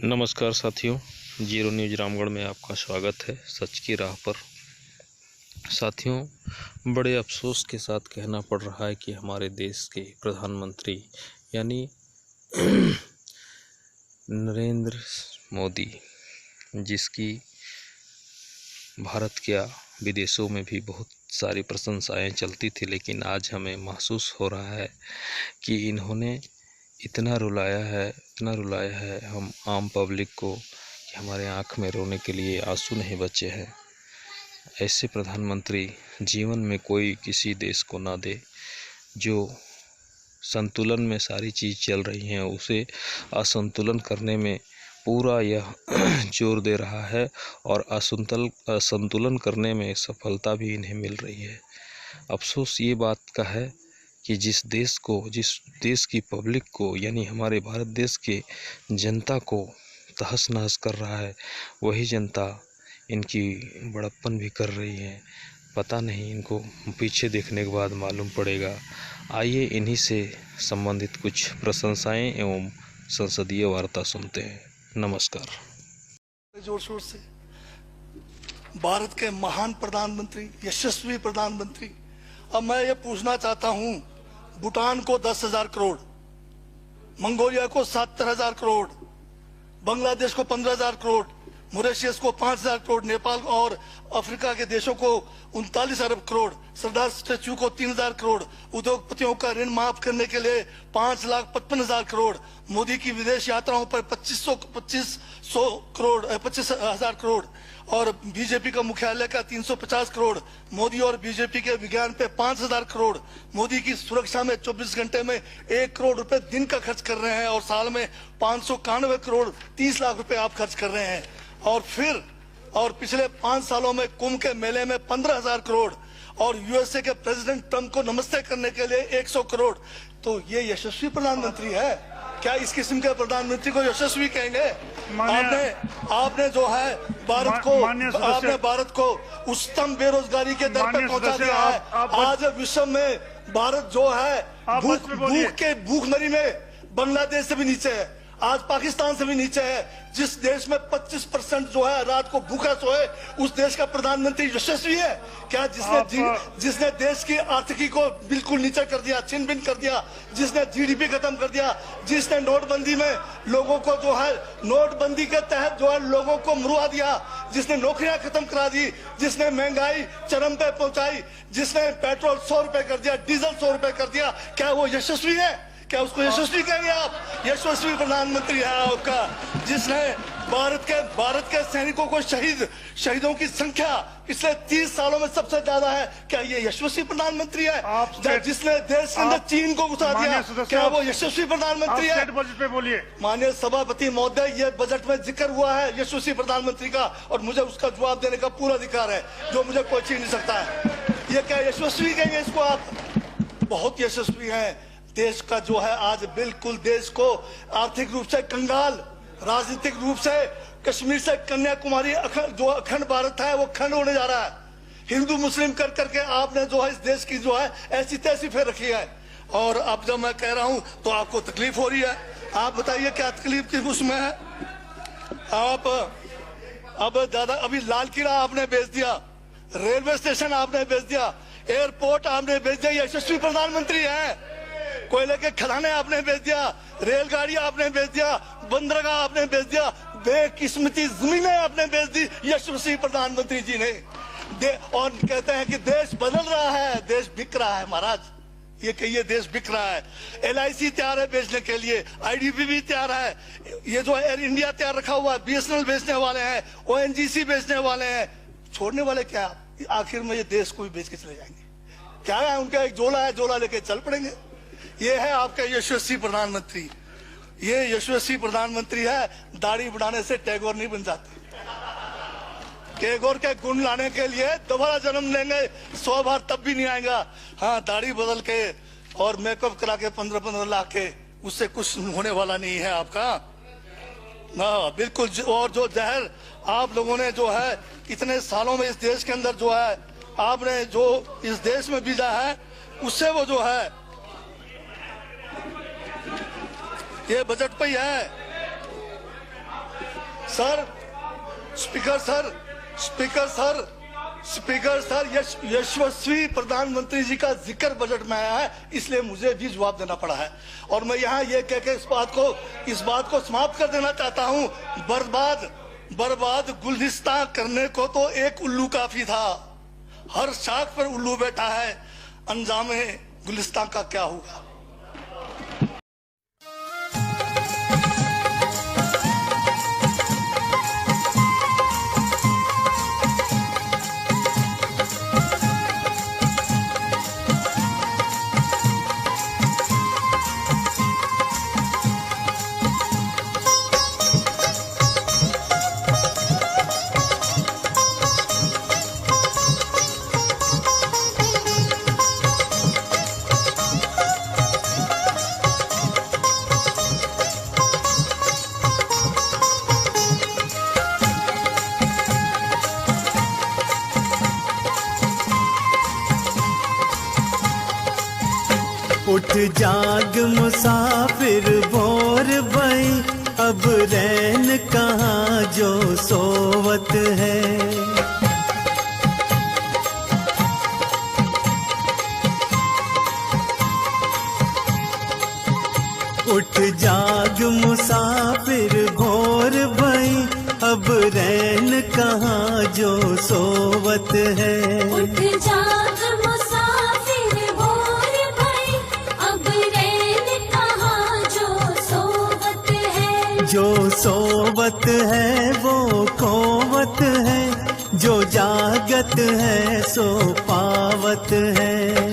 नमस्कार साथियों, zero news Ramgarh में आपका स्वागत है। सच की राह पर साथियों, बड़े अफसोस के साथ कहना पड़ रहा है कि हमारे देश के प्रधानमंत्री यानी नरेंद्र मोदी, जिसकी भारत क्या विदेशों में भी बहुत सारी प्रशंसाएं चलती थी, लेकिन आज हमें महसूस हो रहा है कि इन्होंने इतना रुलाया है हम आम पब्लिक को कि हमारे आँख में रोने के लिए आंसू नहीं बचे हैं। ऐसे प्रधानमंत्री जीवन में कोई किसी देश को ना दे। जो संतुलन में सारी चीज़ चल रही हैं उसे असंतुलन करने में पूरा यह जोर दे रहा है और असंतुलन करने में सफलता भी इन्हें मिल रही है। अफसोस ये बात का है कि जिस देश की पब्लिक को यानी हमारे भारत देश के जनता को तहस नहस कर रहा है, वही जनता इनकी बड़प्पन भी कर रही है। पता नहीं, इनको पीछे देखने के बाद मालूम पड़ेगा। आइए इन्हीं से संबंधित कुछ प्रशंसाएं एवं संसदीय वार्ता सुनते हैं। नमस्कार। जोर शोर से भारत के महान प्रधानमंत्री, यशस्वी प्रधानमंत्री, अब मैं ये पूछना चाहता हूं, भूटान को 10,000 करोड़, मंगोलिया को 70,000 करोड़, बांग्लादेश को 15,000 करोड़, मॉरिशस को 5,000 करोड़, नेपाल और अफ्रीका के देशों को 39 अरब करोड़, सरदार स्टैच्यू को 3,000 करोड़, उद्योगपतियों का ऋण माफ करने के लिए 5,55,000 करोड़, मोदी की विदेश यात्राओं पर 25,000 करोड़ और बीजेपी का मुख्यालय का 350 करोड़, मोदी और बीजेपी के विज्ञान पे 5,000 करोड़, मोदी की सुरक्षा में 24 घंटे में 1 करोड़ रुपए दिन का खर्च कर रहे हैं और साल में 591 करोड़ 30 लाख रुपए आप खर्च कर रहे हैं। और पिछले 5 सालों में कुंभ के मेले में 15,000 करोड़ और यूएसए के प्रेसिडेंट ट्रंप को नमस्ते करने के लिए 100 करोड़। तो ये यशस्वी प्रधानमंत्री है क्या? इस किस्म के प्रधानमंत्री को यशस्वी कहेंगे? आपने जो है भारत को उच्चतम बेरोजगारी के दर पर पहुंचा दिया है। आज विश्व में भारत जो है भूखमरी में बांग्लादेश से भी नीचे है, आज पाकिस्तान से भी नीचे है। जिस देश में 25% जो है रात को भूखा सोए, उस देश का प्रधानमंत्री यशस्वी है क्या? जिसने देश की आर्थिकी को बिल्कुल नीचे कर दिया, छिन भिन कर दिया, जिसने जीडीपी खत्म कर दिया, जिसने नोटबंदी में लोगों को जो है नोटबंदी के तहत जो है लोगों को मरवा दिया, जिसने नौकरियां खत्म करा दी, जिसने महंगाई चरम पे पहुंचाई, जिसने पेट्रोल 100 रुपए कर दिया, डीजल 100 रुपए कर दिया, क्या वो यशस्वी है? क्या उसको यशस्वी कहेंगे आप? यशस्वी प्रधानमंत्री है आपका, जिसने भारत के सैनिकों को शहीदों की संख्या पिछले 30 सालों में सबसे ज्यादा है। क्या ये यशस्वी प्रधानमंत्री है? जिसने देश के अंदर चीन को घुसा दिया, क्या वो यशस्वी प्रधानमंत्री है? बजट पे बोलिए। माननीय सभापति महोदय, ये बजट में जिक्र हुआ है यशस्वी प्रधानमंत्री का और मुझे उसका जवाब देने का पूरा अधिकार है, जो मुझे कोई छीन नहीं सकता है। ये क्या यशस्वी कहेंगे इसको आप? बहुत यशस्वी है। देश का जो है आज बिल्कुल देश को आर्थिक रूप से कंगाल, राजनीतिक रूप से कश्मीर से कन्याकुमारी जो अखंड भारत है वो खंड होने जा रहा है। हिंदू मुस्लिम कर करके आपने जो है इस देश की जो है ऐसी तैसी फेर रखी है। और अब जब मैं कह रहा हूं तो आपको तकलीफ हो रही है। आप बताइए क्या तकलीफ की उसमें है? आप अब ज्यादा अभी लाल किला आपने बेच दिया, रेलवे स्टेशन आपने बेच दिया, एयरपोर्ट आपने बेच दिया। यशस्वी प्रधानमंत्री है। कोयले के खदाने आपने बेच दिया, रेलगाड़ी आपने बेच दिया, बंदरगाह आपने बेच दिया, बेकिस्मती जमीनें आपने बेच दी यशस्वी प्रधानमंत्री जी ने। और कहते हैं कि देश बदल रहा है, देश बिक रहा है। महाराज ये कहिए देश बिक रहा है। LIC तैयार है बेचने के लिए, IDB भी तैयार है, ये जो एयर इंडिया तैयार रखा हुआ है, BSNL बेचने वाले हैं, ONGC बेचने वाले हैं। छोड़ने वाले क्या? आखिर में ये देश को भी बेच के चले जाएंगे। क्या है उनका? एक झोला है, झोला लेके चल पड़ेंगे। ये है आपका यशस्वी प्रधानमंत्री। ये यशस्वी प्रधानमंत्री है। दाढ़ी बढ़ाने से टैगोर नहीं बन जाते। टैगोर के गुण लाने के लिए दोबारा जन्म लेंगे 100 बार, तब भी नहीं आएगा। हाँ, दाढ़ी बदल के और मेकअप करा के 15-15 लाख के, उससे कुछ होने वाला नहीं है आपका। हाँ बिल्कुल। और जो जहर आप लोगों ने जो है इतने सालों में इस देश के अंदर जो है आपने जो इस देश में बीजा है, उससे वो जो है ये बजट पे ही है। Sir, speaker sir, speaker sir, speaker sir, यशस्वी प्रधानमंत्री जी का जिक्र बजट में आया है, इसलिए मुझे भी जवाब देना पड़ा है। और मैं यहाँ ये कह के इस बात को समाप्त कर देना चाहता हूँ, बर्बाद गुलिस्तान करने को तो एक उल्लू काफी था। हर शाख पर उल्लू बैठा है, अंजामे गुलिस्तान का क्या होगा। उठ जाग मुसाफिर भोर भई, अब रैन कहाँ जो सोवत है। उठ जाग मुसाफिर भोर भई, अब रैन कहाँ जो सोवत है। उठ जाग मुसाफिर भोर भई, अब रैन कहाँ जो सोवत है। जो सोवत है वो खोवत है, जो जागत है सो पावत है।